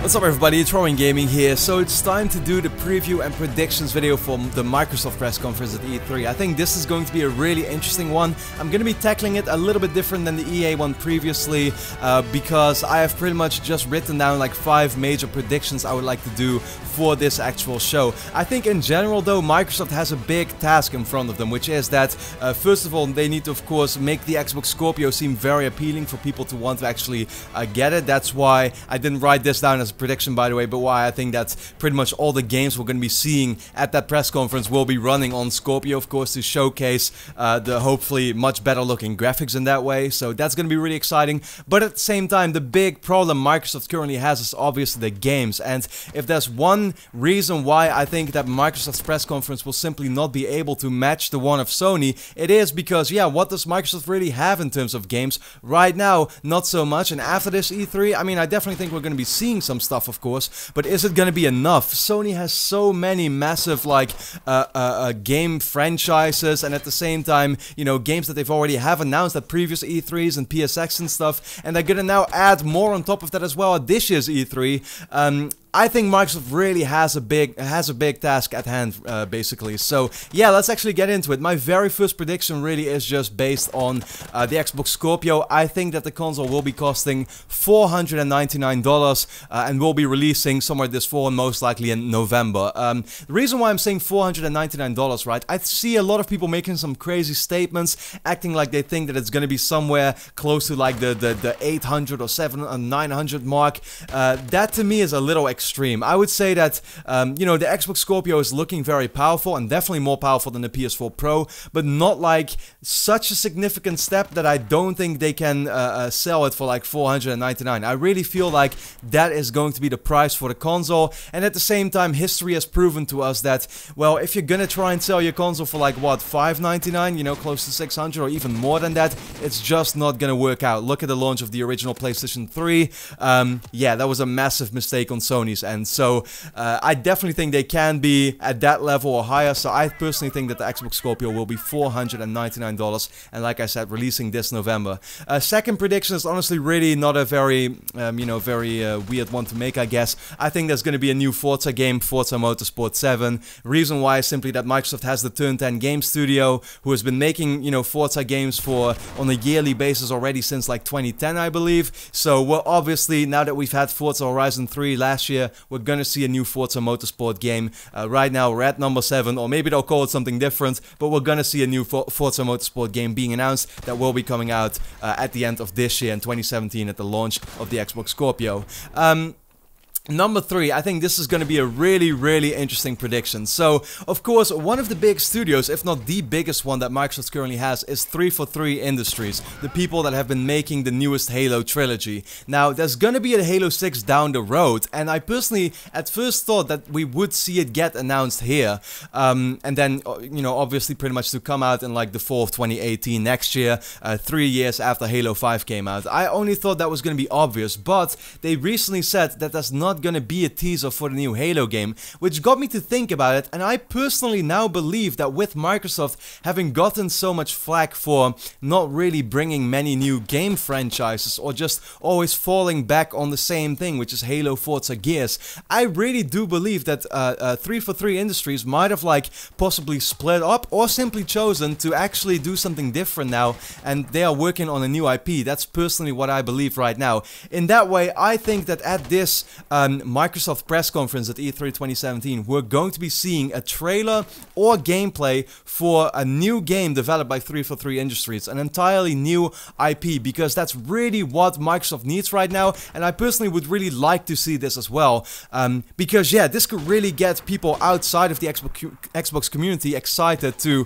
What's up everybody, it's Robin Gaming here. So it's time to do the preview and predictions video from the Microsoft press conference at E3. I think this is going to be a really interesting one. I'm going to be tackling it a little bit different than the EA one previously because I have pretty much just written down like 5 major predictions I would like to do for this actual show. I think in general though, Microsoft has a big task in front of them, which is that first of all they need to of course make the Xbox Scorpio seem very appealing for people to want to actually get it. That's why I didn't write this down as a prediction, by the way, but why I think that pretty much all the games we're going to be seeing at that press conference will be running on Scorpio, of course, to showcase the hopefully much better looking graphics in that way. So that's going to be really exciting. But at the same time, the big problem Microsoft currently has is obviously the games. And if there's one reason why I think that Microsoft's press conference will simply not be able to match the one of Sony, it is because, yeah, what does Microsoft really have in terms of games? Right now, not so much. And after this E3, I mean, I definitely think we're going to be seeing some stuff, of course, but is it going to be enough? Sony has so many massive like game franchises, and at the same time, you know, games that they've already have announced at previous E3s and PSX and stuff, and they're going to now add more on top of that as well at this year's E3. I think Microsoft really has a big task at hand, basically. So yeah, let's actually get into it. My very first prediction really is just based on the Xbox Scorpio. I think that the console will be costing $499 and will be releasing somewhere this fall and most likely in November. The reason why I'm saying $499, right? I see a lot of people making some crazy statements, acting like they think that it's going to be somewhere close to like the 800 or 700 or 900 mark. That to me is a little extreme. I would say that, you know, the Xbox Scorpio is looking very powerful and definitely more powerful than the PS4 Pro, but not like such a significant step that I don't think they can sell it for like $499. I really feel like that is going to be the price for the console, and at the same time, history has proven to us that, well, if you're gonna try and sell your console for like, what, $599, you know, close to 600 or even more than that, it's just not gonna work out. Look at the launch of the original PlayStation 3. Yeah, that was a massive mistake on Sony's end. So I definitely think they can be at that level or higher. So I personally think that the Xbox Scorpio will be $499, and like I said, releasing this November. Second prediction is honestly really not a very, you know, very weird one to make, I guess. I think there's going to be a new Forza game, Forza Motorsport 7. Reason why is simply that Microsoft has the Turn 10 game studio, who has been making, you know, Forza games on a yearly basis already since like 2010, I believe. So well, obviously now that we've had Forza Horizon 3 last year, we're gonna see a new Forza Motorsport game. Right now we're at number 7, or maybe they'll call it something different, but we're gonna see a new Forza Motorsport game being announced that will be coming out at the end of this year in 2017 at the launch of the Xbox Scorpio. Number 3, I think this is going to be a really interesting prediction. So, of course, one of the big studios, if not the biggest one that Microsoft currently has, is 343 Industries, the people that have been making the newest Halo trilogy. Now, there's going to be a Halo 6 down the road, and I personally at first thought that we would see it get announced here, and then, you know, obviously pretty much to come out in like the fall of 2018 next year, 3 years after Halo 5 came out. I only thought that was going to be obvious, but they recently said that that's not going to be a teaser for the new Halo game, which got me to think about it. And I personally now believe that with Microsoft having gotten so much flack for not really bringing many new game franchises or just always falling back on the same thing, which is Halo, Forza, Gears, I really do believe that 343 Industries might have like possibly split up or simply chosen to actually do something different now, and they are working on a new IP. That's personally what I believe right now. In that way, I think that at this Microsoft press conference at E3 2017, we're going to be seeing a trailer or gameplay for a new game developed by 343 Industries, an entirely new IP, because that's really what Microsoft needs right now, and I personally would really like to see this as well, because yeah, this could really get people outside of the Xbox community excited to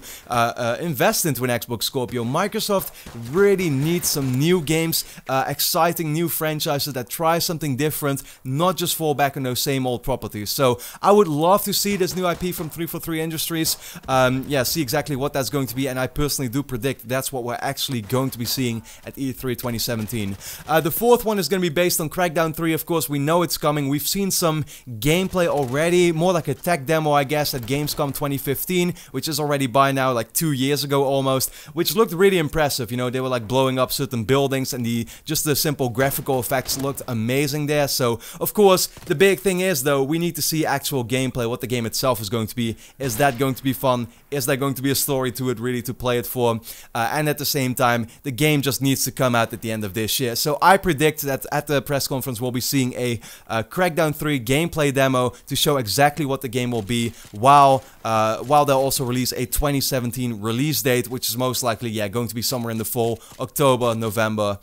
invest into an Xbox Scorpio. Microsoft really needs some new games, exciting new franchises that try something different, not just fall back on those same old properties. So I would love to see this new IP from 343 Industries, yeah, see exactly what that's going to be, and I personally do predict that's what we're actually going to be seeing at E3 2017. The fourth one is going to be based on Crackdown 3, of course. We know it's coming. We've seen some gameplay already, more like a tech demo, I guess, at Gamescom 2015, which is already by now like 2 years ago almost, which looked really impressive. You know, they were like blowing up certain buildings, and just the simple graphical effects looked amazing there. So, of course, course, the big thing is, though, we need to see actual gameplay, what the game itself is going to be. Is that going to be fun? Is there going to be a story to it, really, to play it for? And at the same time, the game just needs to come out at the end of this year. So I predict that at the press conference we'll be seeing a Crackdown 3 gameplay demo to show exactly what the game will be, while they'll also release a 2017 release date, which is most likely, yeah, going to be somewhere in the fall, October, November,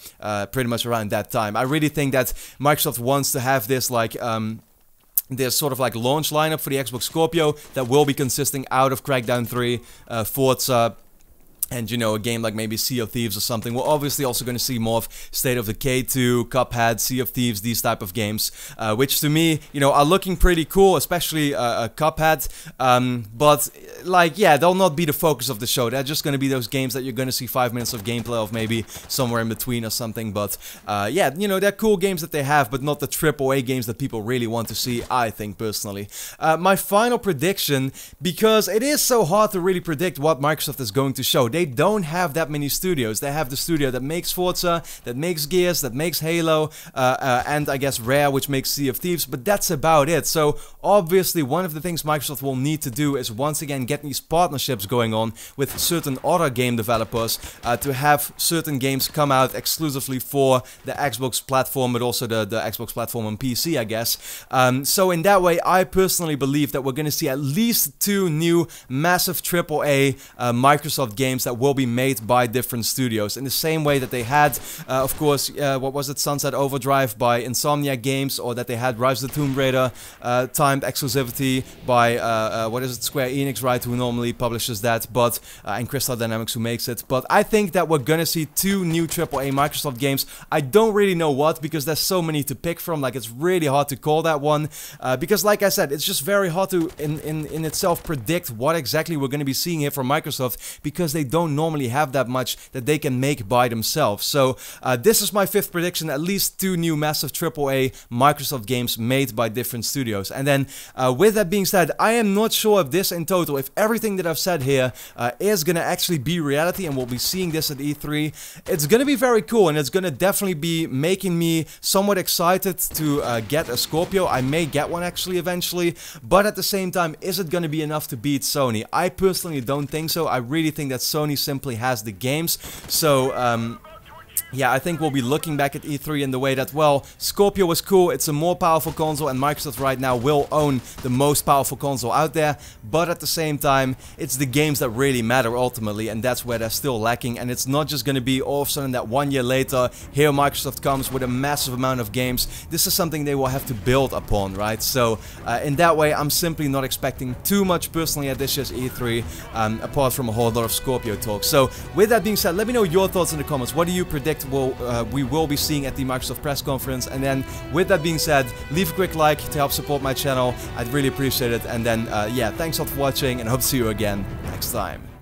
pretty much around that time. I really think that Microsoft wants to have this, like, there's sort of like launch lineup for the Xbox Scorpio that will be consisting out of Crackdown 3, Forza, and, you know, a game like maybe Sea of Thieves or something. We're obviously also going to see more of State of Decay 2, Cuphead, Sea of Thieves, these type of games, which to me, you know, are looking pretty cool, especially Cuphead. But, like, yeah, they'll not be the focus of the show. They're just going to be those games that you're going to see 5 minutes of gameplay of, maybe somewhere in between or something. But, yeah, you know, they're cool games that they have, but not the AAA games that people really want to see, I think, personally. My final prediction, because it is so hard to really predict what Microsoft is going to show. They don't have that many studios. They have the studio that makes Forza, that makes Gears, that makes Halo, and I guess Rare, which makes Sea of Thieves, but that's about it. So obviously one of the things Microsoft will need to do is once again get these partnerships going on with certain other game developers to have certain games come out exclusively for the Xbox platform, but also the Xbox platform on PC, I guess. So in that way, I personally believe that we're going to see at least 2 new massive AAA Microsoft games that will be made by different studios, in the same way that they had, of course, what was it, Sunset Overdrive by Insomniac Games, or that they had Rise of the Tomb Raider timed exclusivity by, what is it, Square Enix, right, who normally publishes that, but, and Crystal Dynamics, who makes it. But I think that we're gonna see 2 new AAA Microsoft games. I don't really know what, because there's so many to pick from, like, it's really hard to call that one, because, like I said, it's just very hard to, in itself, predict what exactly we're gonna be seeing here from Microsoft, because they don't normally have that much that they can make by themselves. So this is my 5th prediction, at least 2 new massive AAA Microsoft games made by different studios. And then with that being said, I am not sure if this in total, if everything that I've said here is gonna actually be reality and we'll be seeing this at E3. It's gonna be very cool, and it's gonna definitely be making me somewhat excited to get a Scorpio. I may get one actually eventually, but at the same time, is it gonna be enough to beat Sony? I personally don't think so. I really think that Sony simply has the games. So yeah, I think we'll be looking back at E3 in the way that, well, Scorpio was cool, it's a more powerful console, and Microsoft right now will own the most powerful console out there, but at the same time, it's the games that really matter ultimately, and that's where they're still lacking. And it's not just gonna be all of a sudden that 1 year later, here Microsoft comes with a massive amount of games. This is something they will have to build upon, right? So, in that way, I'm simply not expecting too much personally at this year's E3, apart from a whole lot of Scorpio talk. So, with that being said, let me know your thoughts in the comments. What do you predict we will be seeing at the Microsoft press conference? And then with that being said, leave a quick like to help support my channel. I'd really appreciate it. And then yeah, thanks a lot for watching, and I hope to see you again next time.